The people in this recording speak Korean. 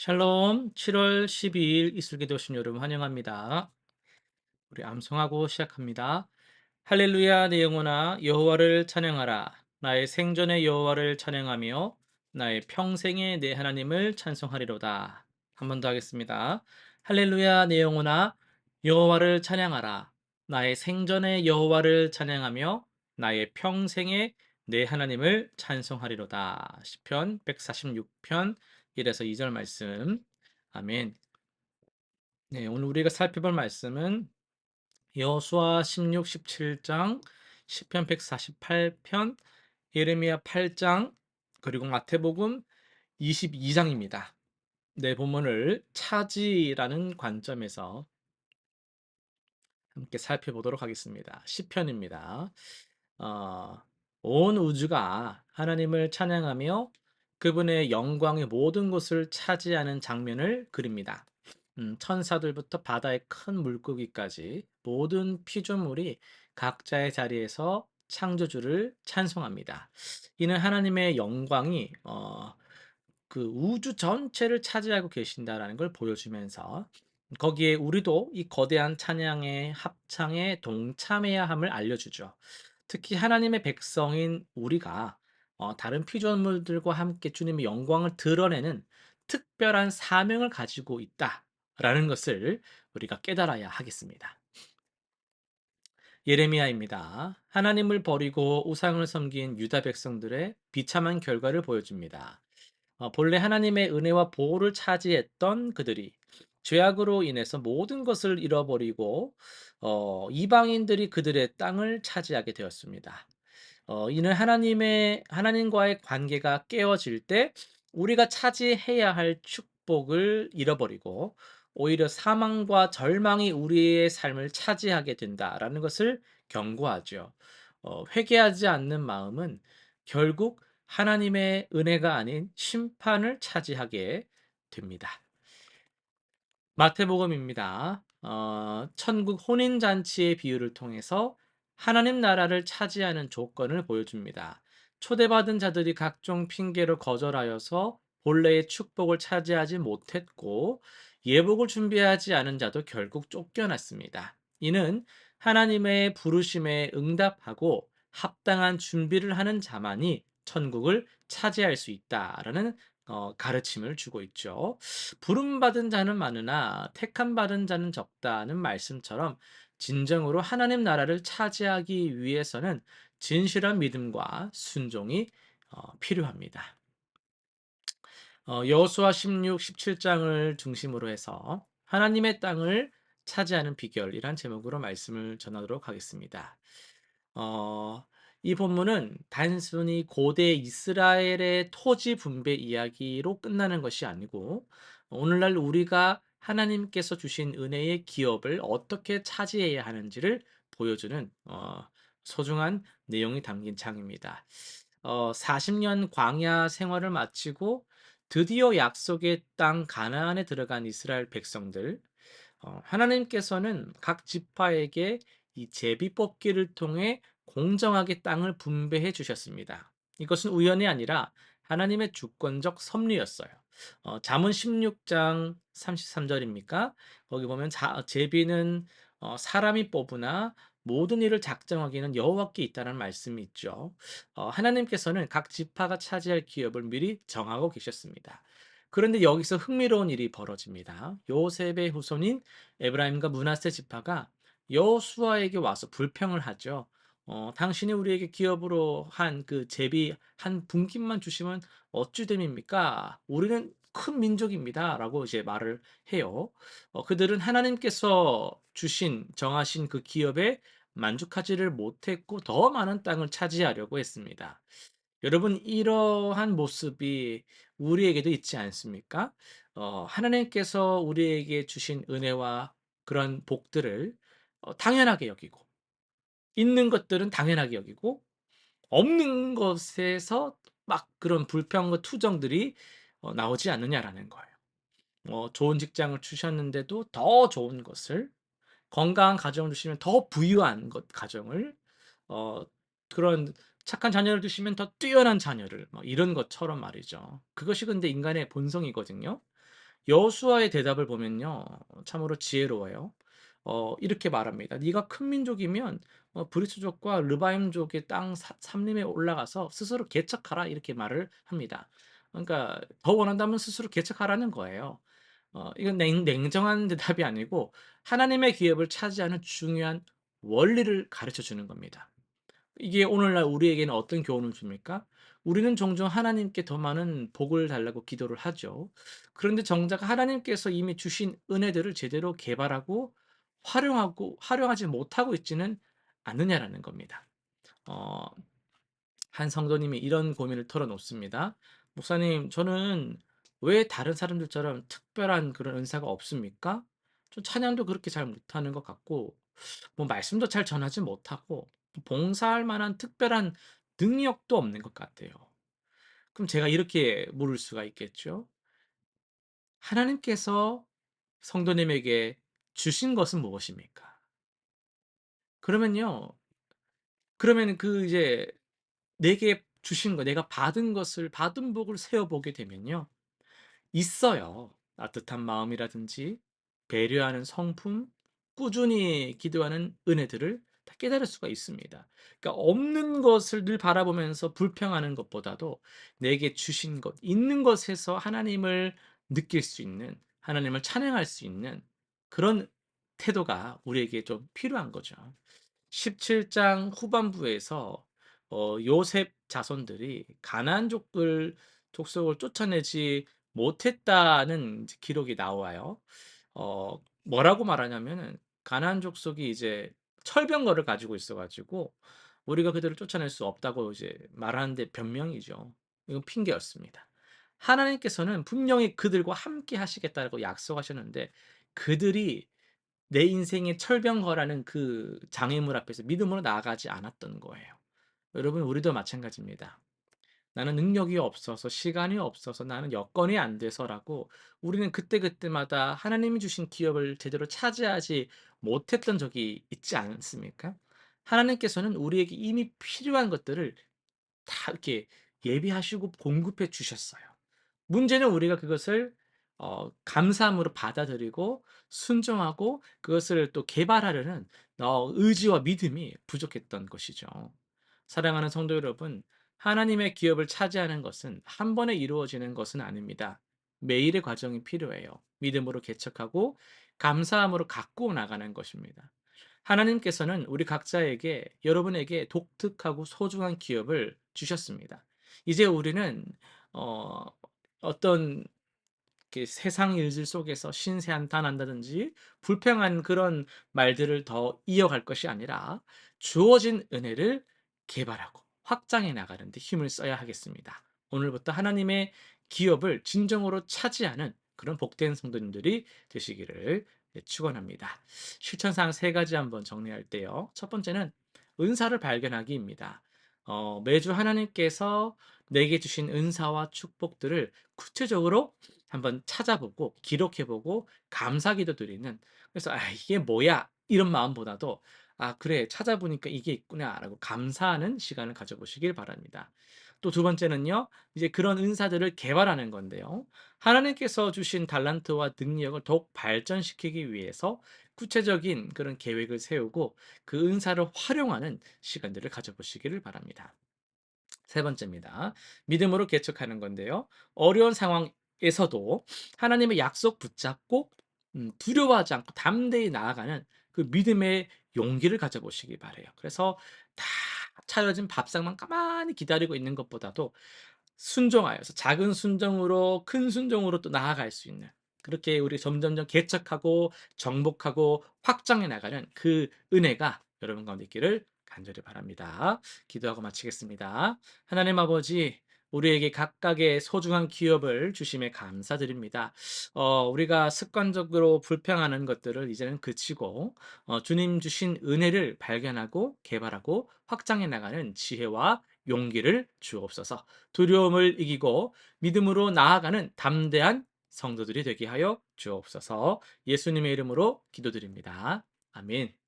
샬롬, 7월 12일 이슬기도 오신 여러분 환영합니다. 우리 암송하고 시작합니다. 할렐루야 내 영혼아 여호와를 찬양하라. 나의 생전의 여호와를 찬양하며 나의 평생의 내 하나님을 찬송하리로다. 한 번 더 하겠습니다. 할렐루야 내 영혼아 여호와를 찬양하라. 나의 생전의 여호와를 찬양하며 나의 평생의 내 하나님을 찬송하리로다. 시편 146편 1에서 2절 말씀. 아멘. 네, 오늘 우리가 살펴볼 말씀은 여호수아 16, 17장, 시편 148편, 예레미야 8장, 그리고 마태복음 22장입니다. 네, 본문을 차지라는 관점에서 함께 살펴보도록 하겠습니다. 시편입니다. 어, 온 우주가 하나님을 찬양하며 그분의 영광의 모든 곳을 차지하는 장면을 그립니다. 천사들부터 바다의 큰 물고기까지 모든 피조물이 각자의 자리에서 창조주를 찬송합니다. 이는 하나님의 영광이 그 우주 전체를 차지하고 계신다라는 걸 보여주면서 거기에 우리도 이 거대한 찬양의 합창에 동참해야 함을 알려주죠. 특히 하나님의 백성인 우리가 다른 피조물들과 함께 주님의 영광을 드러내는 특별한 사명을 가지고 있다라는 것을 우리가 깨달아야 하겠습니다. 예레미야입니다. 하나님을 버리고 우상을 섬긴 유다 백성들의 비참한 결과를 보여줍니다. 본래 하나님의 은혜와 보호를 차지했던 그들이 죄악으로 인해서 모든 것을 잃어버리고 이방인들이 그들의 땅을 차지하게 되었습니다. 이는 하나님과의 관계가 깨어질 때 우리가 차지해야 할 축복을 잃어버리고 오히려 사망과 절망이 우리의 삶을 차지하게 된다라는 것을 경고하죠. 회개하지 않는 마음은 결국 하나님의 은혜가 아닌 심판을 차지하게 됩니다. 마태복음입니다. 천국 혼인잔치의 비유를 통해서 하나님 나라를 차지하는 조건을 보여줍니다. 초대받은 자들이 각종 핑계로 거절하여서 본래의 축복을 차지하지 못했고 예복을 준비하지 않은 자도 결국 쫓겨났습니다. 이는 하나님의 부르심에 응답하고 합당한 준비를 하는 자만이 천국을 차지할 수 있다라는 가르침을 주고 있죠. 부름받은 자는 많으나 택함 받은 자는 적다는 말씀처럼 진정으로 하나님 나라를 차지하기 위해서는 진실한 믿음과 순종이 필요합니다. 여호수아 16, 17장을 중심으로 해서 하나님의 땅을 차지하는 비결이란 제목으로 말씀을 전하도록 하겠습니다. 어, 이 본문은 단순히 고대 이스라엘의 토지 분배 이야기로 끝나는 것이 아니고 오늘날 우리가 하나님께서 주신 은혜의 기업을 어떻게 차지해야 하는지를 보여주는 소중한 내용이 담긴 장입니다. 40년 광야 생활을 마치고 드디어 약속의 땅 가나안에 들어간 이스라엘 백성들, 하나님께서는 각 지파에게 이 제비 뽑기를 통해 공정하게 땅을 분배해 주셨습니다. 이것은 우연이 아니라 하나님의 주권적 섭리였어요. 잠언 16장 33절입니까? 거기 보면 제비는 사람이 뽑으나 모든 일을 작정하기는 여호와께 있다는 말씀이 있죠. 하나님께서는 각 지파가 차지할 기업을 미리 정하고 계셨습니다. 그런데 여기서 흥미로운 일이 벌어집니다. 요셉의 후손인 에브라임과 므낫세 지파가 여호수아에게 와서 불평을 하죠. 당신이 우리에게 기업으로 한 그 제비 한 분깃만 주시면 어찌 됨입니까? 우리는 큰 민족입니다라고 이제 말을 해요. 그들은 하나님께서 정하신 그 기업에 만족하지를 못했고 더 많은 땅을 차지하려고 했습니다. 여러분, 이러한 모습이 우리에게도 있지 않습니까? 하나님께서 우리에게 주신 은혜와 그런 복들을 당연하게 여기고, 있는 것들은 당연하게 여기고, 없는 것에서 막 그런 불평과 투정들이 나오지 않느냐라는 거예요. 좋은 직장을 주셨는데도 더 좋은 것을, 건강한 가정을 주시면 더 부유한 가정을, 어, 그런 착한 자녀를 두시면 더 뛰어난 자녀를, 뭐 이런 것처럼 말이죠. 그것이 근데 인간의 본성이거든요. 여호수아의 대답을 보면요. 참으로 지혜로워요. 이렇게 말합니다. "네가 큰 민족이면 브리스족과 르바임족의 땅 삼림에 올라가서 스스로 개척하라." 이렇게 말을 합니다. 그러니까 더 원한다면 스스로 개척하라는 거예요. 이건 냉정한 대답이 아니고 하나님의 기업을 차지하는 중요한 원리를 가르쳐 주는 겁니다. 이게 오늘날 우리에게는 어떤 교훈을 줍니까? 우리는 종종 하나님께 더 많은 복을 달라고 기도를 하죠. 그런데 정작 하나님께서 이미 주신 은혜들을 제대로 개발하고 활용하지 못하고 있지는 않느냐라는 겁니다. 어 한 성도님이 이런 고민을 털어놓습니다. "목사님, 저는 왜 다른 사람들처럼 특별한 그런 은사가 없습니까? 좀 찬양도 그렇게 잘 못하는 것 같고 뭐 말씀도 잘 전하지 못하고 봉사할 만한 특별한 능력도 없는 것 같아요." 그럼 제가 이렇게 물을 수가 있겠죠. 하나님께서 성도님에게 주신 것은 무엇입니까? 그러면요. 그러면 그 이제 내게 주신 거, 내가 받은 것을 받은 복을 세어 보게 되면요. 있어요. 따뜻한 마음이라든지 배려하는 성품, 꾸준히 기도하는 은혜들을 다 깨달을 수가 있습니다. 그러니까 없는 것을 늘 바라보면서 불평하는 것보다도 내게 주신 것, 있는 것에서 하나님을 느낄 수 있는, 하나님을 찬양할 수 있는 그런 태도가 우리에게 좀 필요한 거죠. 17장 후반부에서 요셉 자손들이 가나안족들 족속을 쫓아내지 못했다는 이제 기록이 나와요. 뭐라고 말하냐면은 가나안 족속이 이제 철병거를 가지고 있어 가지고 우리가 그들을 쫓아낼 수 없다고 이제 말하는데 변명이죠. 이건 핑계였습니다. 하나님께서는 분명히 그들과 함께 하시겠다고 약속하셨는데 그들이 내 인생의 철병거라는 그 장애물 앞에서 믿음으로 나아가지 않았던 거예요. 여러분, 우리도 마찬가지입니다. 나는 능력이 없어서, 시간이 없어서, 나는 여건이 안 돼서라고 우리는 그때그때마다 하나님이 주신 기업을 제대로 차지하지 못했던 적이 있지 않습니까? 하나님께서는 우리에게 이미 필요한 것들을 다 이렇게 예비하시고 공급해 주셨어요. 문제는 우리가 그것을 감사함으로 받아들이고 순종하고 그것을 또 개발하려는 의지와 믿음이 부족했던 것이죠. 사랑하는 성도 여러분, 하나님의 기업을 차지하는 것은 한 번에 이루어지는 것은 아닙니다. 매일의 과정이 필요해요. 믿음으로 개척하고 감사함으로 갖고 나가는 것입니다. 하나님께서는 우리 각자에게, 여러분에게 독특하고 소중한 기업을 주셨습니다. 이제 우리는 어 어떤 이렇게 세상 일들 속에서 신세 한탄한다든지 불평한 그런 말들을 더 이어갈 것이 아니라 주어진 은혜를 개발하고 확장해 나가는 데 힘을 써야 하겠습니다. 오늘부터 하나님의 기업을 진정으로 차지하는 그런 복된 성도님들이 되시기를 축원합니다. 실천사항 세 가지 한번 정리할 때요. 첫 번째는 은사를 발견하기입니다. 매주 하나님께서 내게 주신 은사와 축복들을 구체적으로 한번 찾아보고 기록해 보고 감사기도 드리는, 그래서 '아 이게 뭐야?' 이런 마음보다도 '아 그래 찾아보니까 이게 있구나.'라고 감사하는 시간을 가져 보시길 바랍니다. 또 두 번째는요. 이제 그런 은사들을 개발하는 건데요. 하나님께서 주신 달란트와 능력을 더욱 발전시키기 위해서 구체적인 그런 계획을 세우고 그 은사를 활용하는 시간들을 가져 보시기를 바랍니다. 세 번째입니다. 믿음으로 개척하는 건데요. 어려운 상황에서도 하나님의 약속 붙잡고 두려워하지 않고 담대히 나아가는 그 믿음의 용기를 가져보시기 바라요. 그래서 다 차려진 밥상만 가만히 기다리고 있는 것보다도 순종하여서 작은 순종으로 큰 순종으로 또 나아갈 수 있는, 그렇게 우리 점점점 개척하고 정복하고 확장해 나가는 그 은혜가 여러분 가운데 있기를 간절히 바랍니다. 기도하고 마치겠습니다. 하나님 아버지, 우리에게 각각의 소중한 기업을 주심에 감사드립니다. 우리가 습관적으로 불평하는 것들을 이제는 그치고 주님 주신 은혜를 발견하고 개발하고 확장해 나가는 지혜와 용기를 주옵소서. 두려움을 이기고 믿음으로 나아가는 담대한 성도들이 되게 하여 주옵소서. 예수님의 이름으로 기도드립니다. 아멘.